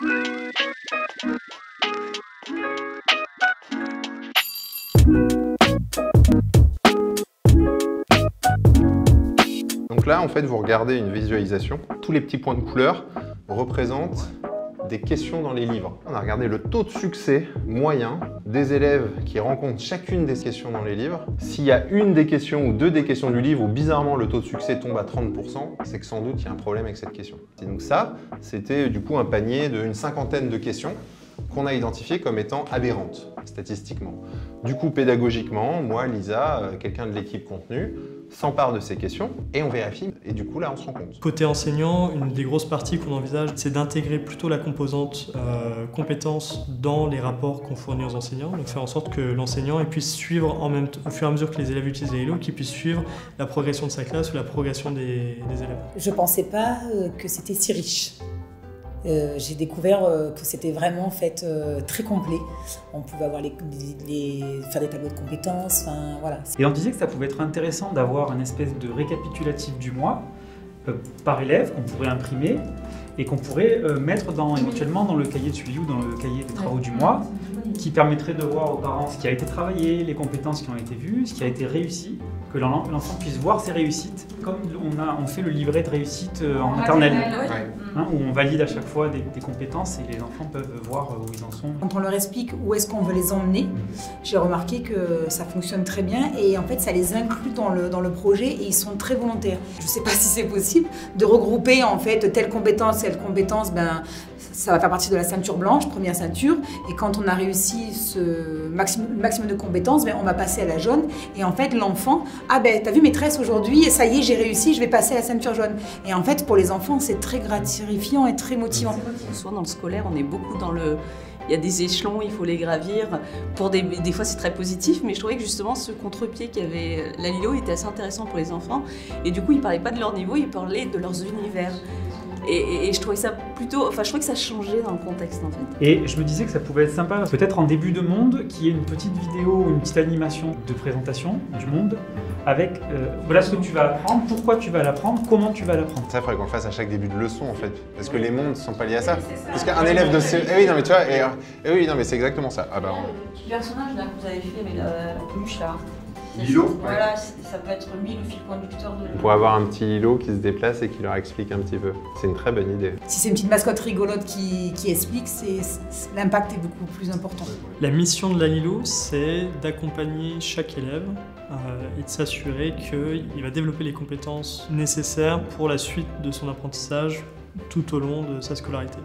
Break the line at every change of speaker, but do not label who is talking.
Donc là, en fait, vous regardez une visualisation. Tous les petits points de couleur représentent des questions dans les livres. On a regardé le taux de succès moyen des élèves qui rencontrent chacune des questions dans les livres. S'il y a une des questions ou deux des questions du livre où bizarrement le taux de succès tombe à 30%, c'est que sans doute il y a un problème avec cette question. Et donc ça, c'était du coup un panier d'une cinquantaine de questions qu'on a identifiées comme étant aberrantes statistiquement. Du coup, pédagogiquement, moi, Lisa, quelqu'un de l'équipe contenu, s'empare de ces questions et on vérifie. Et du coup, là, on se rend compte.
Côté enseignant, une des grosses parties qu'on envisage, c'est d'intégrer plutôt la composante compétences dans les rapports qu'on fournit aux enseignants. Donc faire en sorte que l'enseignant puisse suivre en même temps, au fur et à mesure que les élèves utilisent les Lilo, qu'il puisse suivre la progression de sa classe ou la progression des élèves.
Je ne pensais pas que c'était si riche. J'ai découvert que c'était vraiment en fait très complet. On pouvait avoir faire des tableaux de compétences, enfin voilà.
Et on disait que ça pouvait être intéressant d'avoir une espèce de récapitulatif du mois par élève qu'on pourrait imprimer et qu'on pourrait mettre éventuellement dans le cahier de suivi ou dans le cahier des travaux du mois, qui permettrait de voir aux parents ce qui a été travaillé, les compétences qui ont été vues, ce qui a été réussi, que l'enfant puisse voir ses réussites, comme on fait le livret de réussite en maternelle, hein, où on valide à chaque fois des compétences et les enfants peuvent voir où ils en sont.
Quand on leur explique où est-ce qu'on veut les emmener, j'ai remarqué que ça fonctionne très bien et en fait ça les inclut dans le projet et ils sont très volontaires. Je ne sais pas si c'est possible de regrouper en fait telle compétence, ça va faire partie de la ceinture blanche, première ceinture, et quand on a réussi ce maximum de compétences, on va passer à la jaune, et en fait l'enfant, ah ben t'as vu maîtresse aujourd'hui, ça y est j'ai réussi, je vais passer à la ceinture jaune. Et en fait pour les enfants c'est très gratifiant et très motivant.
Soit dans le scolaire, on est beaucoup dans le... Il y a des échelons, il faut les gravir. Des fois, c'est très positif, mais je trouvais que justement, ce contre-pied qu'avait la Lilo était assez intéressant pour les enfants. Et du coup, ils ne parlaient pas de leur niveau, ils parlaient de leurs univers. Et je trouvais ça plutôt... Enfin, je trouvais que ça changeait dans le contexte, en fait.
Et je me disais que ça pouvait être sympa, peut-être en début de monde, qu'il y ait une petite vidéo, une petite animation de présentation du monde, avec voilà ce que tu vas apprendre, pourquoi tu vas l'apprendre, comment tu vas l'apprendre.
Ça, il faudrait qu'on le fasse à chaque début de leçon, en fait. Parce que les mondes ne sont pas liés à ça. Parce qu'un élève de CE... Eh oui, non, mais tu vois, oui, non, mais c'est exactement ça. Ah bah,
Quel personnage là, que vous avez fait avec la peluche là?
Lilo.
Voilà, ça peut être lui le fil conducteur de...
On pourrait avoir un petit Lilo qui se déplace et qui leur explique un petit peu. C'est une très bonne idée.
Si c'est une petite mascotte rigolote qui explique, l'impact est beaucoup plus important.
La mission de la Lilo, c'est d'accompagner chaque élève et de s'assurer qu'il va développer les compétences nécessaires pour la suite de son apprentissage tout au long de sa scolarité.